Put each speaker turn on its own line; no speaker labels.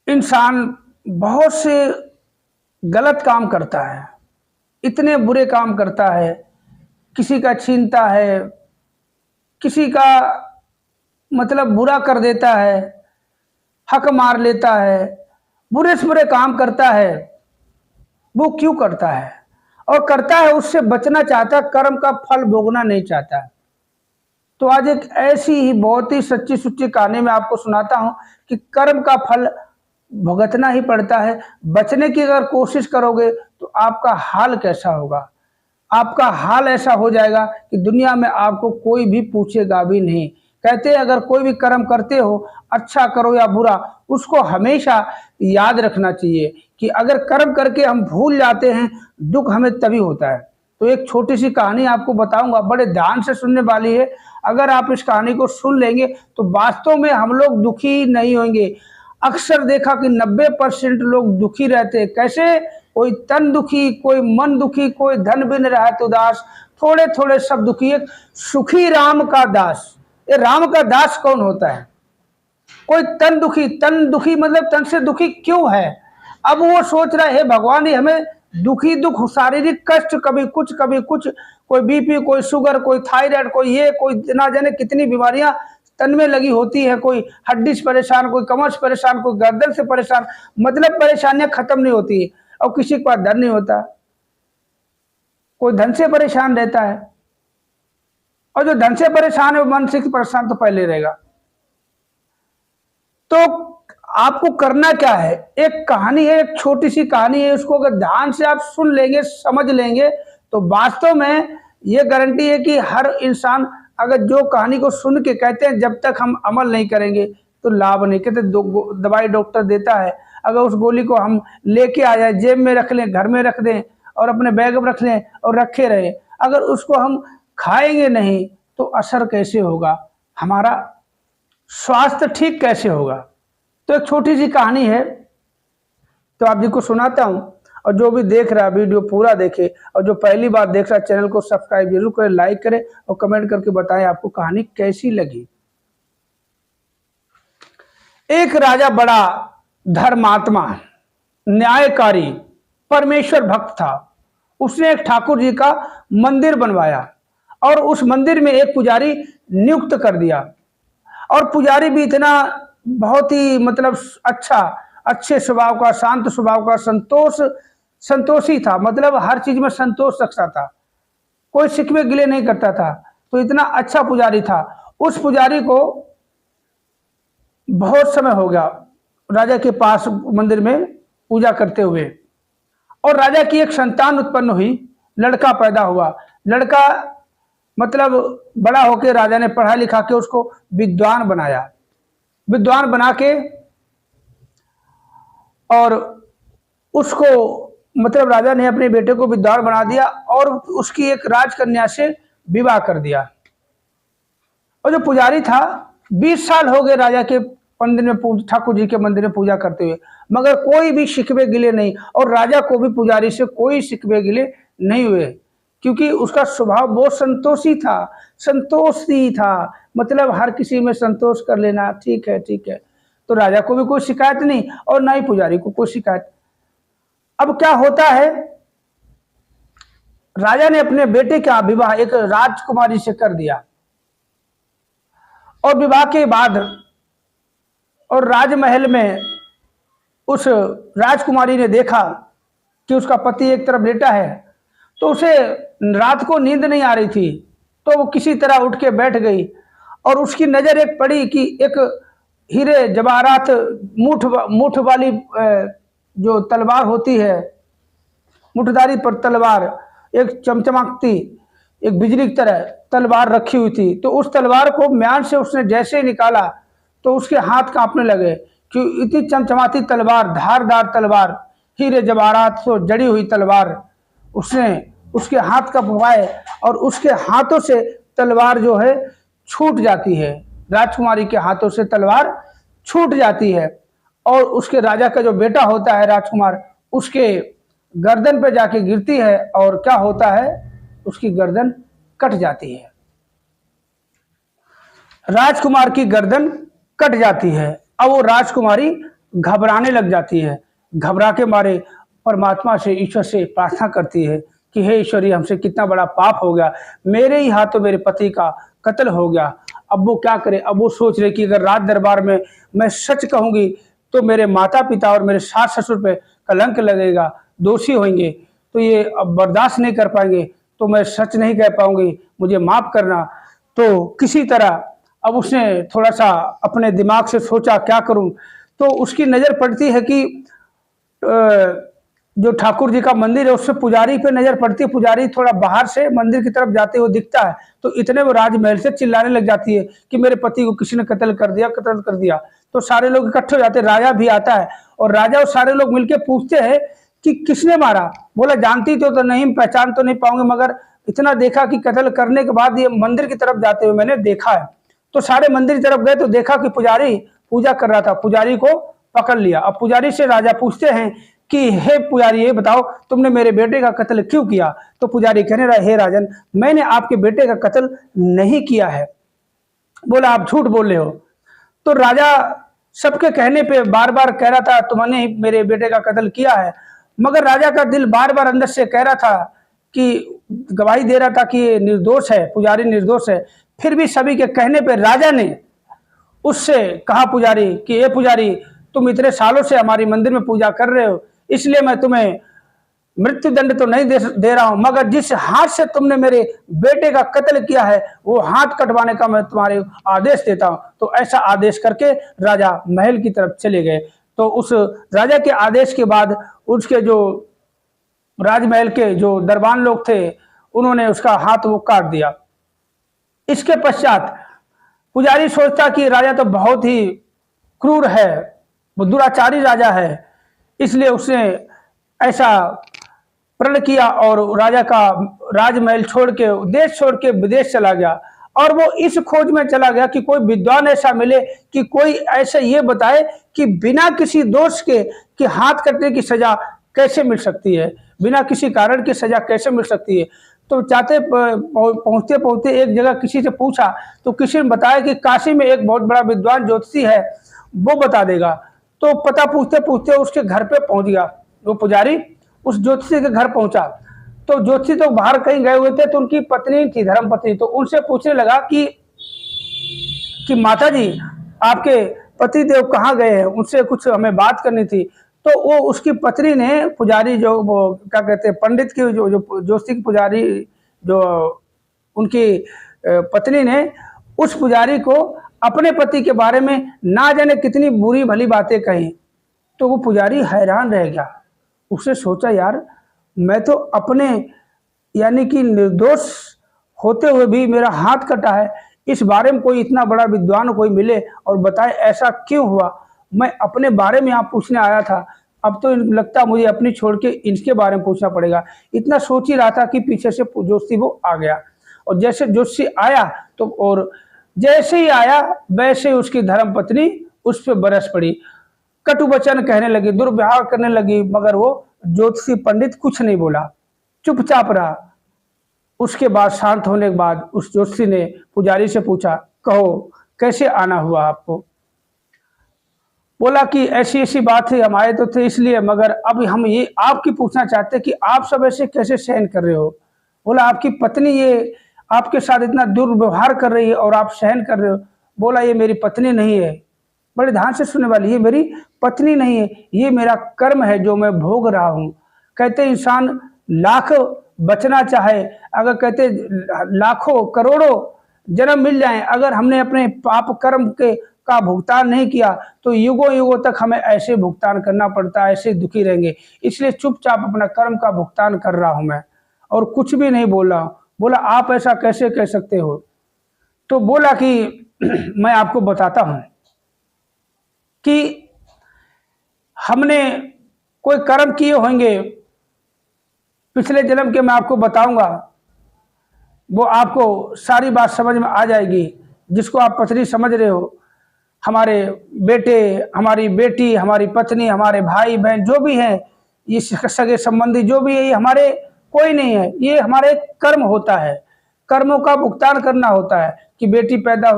इंसान बहुत से गलत काम करता है, इतने बुरे काम करता है, किसी का छीनता है, किसी का मतलब बुरा कर देता है, हक मार लेता है, बुरे से बुरे काम करता है। वो क्यों करता है? और करता है उससे बचना चाहता है, कर्म का फल भोगना नहीं चाहता है। तो आज एक ऐसी ही बहुत ही सच्ची सुच्ची कहानी मैं आपको सुनाता हूं कि कर्म का फल भुगतना ही पड़ता है। बचने की अगर कोशिश करोगे तो आपका हाल कैसा होगा? आपका हाल ऐसा हो जाएगा कि दुनिया में आपको कोई भी पूछेगा भी नहीं। कहते हैं अगर कोई भी कर्म करते हो, अच्छा करो या बुरा, उसको हमेशा याद रखना चाहिए कि अगर कर्म करके हम भूल जाते हैं, दुख हमें तभी होता है। तो एक छोटी सी कहानी आपको बताऊंगा, बड़े ध्यान से सुनने वाली है। अगर आप इस कहानी को सुन लेंगे तो वास्तव में हम लोग दुखी नहीं होंगे। अक्सर देखा कि 90% लोग दुखी रहते हैं। कैसे? कोई तन दुखी, कोई मन दुखी, कोई धन बिन रहत उदास, थोड़े थोड़े सब दुखी, एक सुखी राम का दास। ये राम का दास कौन होता है? कोई तन दुखी मतलब तन से दुखी क्यों है? अब वो सोच रहा है भगवान ही हमें दुखी, दुख शारीरिक कष्ट, कभी कुछ कभी कुछ, कोई बीपी, कोई शुगर, कोई थायराइड, कोई ये, कोई ना जाने कितनी बीमारियां तन में लगी होती है। कोई हड्डी से परेशान, कोई कमर से परेशान, कोई गर्दन से परेशान, मतलब परेशानियां खत्म नहीं होती। और किसी के पास धन नहीं होता, कोई धन से परेशान रहता है। और जो धन से परेशान है वो मन से परेशान तो पहले रहेगा। तो आपको करना क्या है? एक कहानी है, एक छोटी सी कहानी है, उसको अगर ध्यान से आप सुन लेंगे, समझ लेंगे, तो वास्तव में ये गारंटी है कि हर इंसान अगर जो कहानी को सुन के, कहते हैं जब तक हम अमल नहीं करेंगे तो लाभ नहीं। कहते दवाई डॉक्टर देता है, अगर उस गोली को हम लेके आ जाए, जेब में रख लें, घर में रख दें और अपने बैग में रख लें और रखे रहे, अगर उसको हम खाएंगे नहीं तो असर कैसे होगा? हमारा स्वास्थ्य ठीक कैसे होगा? तो एक छोटी सी कहानी है, तो आप जी को सुनाता हूं। और जो भी देख रहा है वीडियो पूरा देखे, और जो पहली बार देख रहा है चैनल को सब्सक्राइब जरूर करें, लाइक करें और कमेंट करके बताएं आपको कहानी कैसी लगी। एक राजा बड़ा धर्मात्मा, न्यायकारी, परमेश्वर भक्त था। उसने एक ठाकुर जी का मंदिर बनवाया और उस मंदिर में एक पुजारी नियुक्त कर दिया। और पुजारी भी इतना बहुत ही मतलब अच्छा, अच्छे स्वभाव का, शांत स्वभाव का, संतोषी था, मतलब हर चीज में संतोष रखता था, कोई शिकवे गिले नहीं करता था। तो इतना अच्छा पुजारी था। उस पुजारी को बहुत समय हो गया राजा के पास मंदिर में पूजा करते हुए, और राजा की एक संतान उत्पन्न हुई, लड़का पैदा हुआ। लड़का मतलब बड़ा होकर राजा ने पढ़ा लिखा के उसको विद्वान बनाया। विद्वान बना के और उसको मतलब राजा ने अपने बेटे को विद्वान बना दिया और उसकी एक राजकन्या से विवाह कर दिया। और जो पुजारी था, 20 साल हो गए राजा के मंदिर में, ठाकुर जी के मंदिर में पूजा करते हुए, मगर कोई भी शिकवे गिले नहीं, और राजा को भी पुजारी से कोई शिकवे गिले नहीं हुए, क्योंकि उसका स्वभाव बहुत संतोषी था, संतोषी था, मतलब हर किसी में संतोष कर लेना, ठीक है ठीक है। तो राजा को भी कोई शिकायत नहीं और ना ही पुजारी को कोई शिकायत। अब क्या होता है, राजा ने अपने बेटे का विवाह एक राजकुमारी से कर दिया। और विवाह के बाद और राजमहल में उस राजकुमारी ने देखा कि उसका पति एक तरफ लेटा है, तो उसे रात को नींद नहीं आ रही थी, तो वो किसी तरह उठ के बैठ गई और उसकी नजर एक पड़ी कि एक हीरे जवाहरात मुठ वाली जो तलवार होती है, मुठधारी पर तलवार, एक चमचमाती, एक बिजली की तरह तलवार रखी हुई थी। तो उस तलवार को म्यान से उसने जैसे ही निकाला तो उसके हाथ कांपने लगे कि इतनी चमचमाती तलवार, धारदार तलवार, हीरे जवाहरात से जड़ी हुई तलवार उसने उसके हाथ का पवाए और उसके हाथों से तलवार जो है छूट जाती है। राजकुमारी के हाथों से तलवार छूट जाती है और उसके राजा का जो बेटा होता है राजकुमार, उसके गर्दन पे जाके गिरती है और क्या होता है, उसकी गर्दन कट जाती है। राजकुमार की गर्दन कट जाती है। अब वो राजकुमारी घबराने लग जाती है। घबरा के मारे परमात्मा से, ईश्वर से प्रार्थना करती है कि हे ईश्वरी, हमसे कितना बड़ा पाप हो गया, मेरे ही हाथों मेरे पति का कत्ल हो गया। अब वो क्या करे? अब वो सोच रहे कि अगर राज दरबार में मैं सच कहूँगी तो मेरे माता पिता और मेरे सास ससुर पे कलंक लगेगा, दोषी होंगे, तो ये अब बर्दाश्त नहीं कर पाएंगे, तो मैं सच नहीं कह पाऊंगी, मुझे माफ़ करना। तो किसी तरह अब उसने थोड़ा-सा अपने दिमाग से सोचा क्या करूँ? तो उसकी नज़र पड़ती है कि जो ठाकुर जी का मंदिर है उससे पुजारी पे नज़र पड़ती है। पुजारी थोड़ा बाहर से मंदिर की तरफ जाते हुए दिखता है, तो इतने वो राजमहल से चिल्लाने लग जाती है कि मेरे पति को किसी ने कत्ल कर दिया, कत्ल कर दिया। तो सारे लोग इकट्ठे हो जाते हैं, राजा भी आता है और राजा और सारे लोग मिलके पूछते हैं कि किसने मारा? बोला जानती तो नहीं, पहचान तो नहीं पाऊंगे, मगर इतना देखा कि कत्ल करने के बाद ये मंदिर की तरफ जाते हुए मैंने देखा है। तो सारे मंदिर की तरफ गए तो देखा कि पुजारी पूजा कर रहा था। पुजारी को पकड़ लिया। अब पुजारी से राजा पूछते हैं कि हे पुजारी, ये बताओ तुमने मेरे बेटे का कत्ल क्यों किया? तो पुजारी कहने लगा, हे राजन, मैंने आपके बेटे का कत्ल नहीं किया है। बोला आप झूठ बोल रहे हो। तो राजा सबके कहने पे बार बार कह रहा था तुमने ही मेरे बेटे का कत्ल किया है, मगर राजा का दिल बार बार अंदर से कह रहा था कि गवाही दे रहा था कि ये निर्दोष है, पुजारी निर्दोष है। फिर भी सभी के कहने पे राजा ने उससे कहा पुजारी कि ये पुजारी, तुम इतने सालों से हमारी मंदिर में पूजा कर रहे हो, इसलिए मैं तुम्हें मृत्यु दंड तो नहीं दे रहा हूं, मगर जिस हाथ से तुमने मेरे बेटे का कत्ल किया है वो हाथ कटवाने का मैं तुम्हारे आदेश देता हूं। तो ऐसा आदेश करके राजा महल की तरफ चले गए। तो उस राजा के आदेश के बाद उसके जो राजमहल के जो दरबान लोग थे उन्होंने उसका हाथ वो काट दिया। इसके पश्चात पुजारी सोचता कि राजा तो बहुत ही क्रूर है, वो दुराचारी राजा है, इसलिए उसने ऐसा प्रण किया और राजा का राजमहल छोड़ के, देश छोड़ के विदेश चला गया। और वो इस खोज में चला गया कि कोई विद्वान ऐसा मिले कि कोई ऐसा ये बताए कि बिना किसी दोष के कि हाथ कटने की सजा कैसे मिल सकती है, बिना किसी कारण की सजा कैसे मिल सकती है। तो चाहते पहुंचते पहुंचते एक जगह किसी से पूछा तो किसी ने बताया कि काशी में एक बहुत बड़ा विद्वान ज्योतिषी है, वो बता देगा। तो पता पूछते पूछते उसके घर पे पहुंच गया। वो पुजारी उस ज्योतिषी के घर पहुंचा तो ज्योतिषी तो बाहर कहीं गए हुए थे, तो उनकी पत्नी थी, धर्म पत्नी। तो उनसे पूछने लगा कि माता जी, आपके पति देव कहाँ गए हैं, उनसे कुछ हमें बात करनी थी। तो वो उसकी पत्नी ने, पुजारी जो वो क्या कहते हैं, पंडित की जो ज्योतिषी की पुजारी जो उनकी पत्नी ने उस पुजारी को अपने पति के बारे में ना जाने कितनी बुरी भली बातें कही। तो वो पुजारी हैरान रह गया। उसने सोचा यार, मैं तो अपने यानी कि निर्दोष होते हुए भी मेरा हाथ कटा है, इस बारे में कोई इतना बड़ा विद्वान कोई मिले और बताए ऐसा क्यों हुआ। मैं अपने बारे में यहाँ पूछने आया था, अब तो लगता मुझे अपनी छोड़ के इनके बारे में पूछना पड़ेगा। इतना सोच ही रहा था कि पीछे से जोशी वो आ गया। और जैसे जोशी आया तो और जैसे ही आया वैसे ही उसकी धर्म पत्नी उस पर बरस पड़ी, कटु वचन कहने लगी, दुर्व्यवहार करने लगी, मगर वो ज्योतिषी पंडित कुछ नहीं बोला, चुपचाप रहा। उसके बाद शांत होने के बाद उस ज्योतिषी ने पुजारी से पूछा, कहो कैसे आना हुआ आपको? बोला कि ऐसी ऐसी बात है, हम आए तो थे इसलिए, मगर अब हम ये आपकी पूछना चाहते हैं कि आप सब ऐसे कैसे सहन कर रहे हो। बोला आपकी पत्नी ये आपके साथ इतना दुर्व्यवहार कर रही है और आप सहन कर रहे हो। बोला ये मेरी पत्नी नहीं है, बड़े ध्यान से सुनने वाली, ये मेरी पत्नी नहीं है, ये मेरा कर्म है जो मैं भोग रहा हूँ। कहते इंसान लाख बचना चाहे, अगर कहते लाखों करोड़ों जन्म मिल जाएं, अगर हमने अपने पाप कर्म के का भुगतान नहीं किया तो युगों युगों तक हमें ऐसे भुगतान करना पड़ता है, ऐसे दुखी रहेंगे। इसलिए चुपचाप अपना कर्म का भुगतान कर रहा हूं मैं और कुछ भी नहीं बोल रहा हूं। बोला आप ऐसा कैसे कह सकते हो? तो बोला कि मैं आपको बताता हूं कि हमने कोई कर्म किए होंगे पिछले जन्म के, मैं आपको बताऊंगा, वो आपको सारी बात समझ में आ जाएगी। जिसको आप पत्नी समझ रहे हो, हमारे बेटे, हमारी बेटी, हमारी पत्नी, हमारे भाई बहन जो भी हैं, ये सगे संबंधी जो भी है, ये हमारे कोई नहीं है, ये हमारे कर्म होता है। कर्मों का भुगतान करना होता है कि बेटी पैदा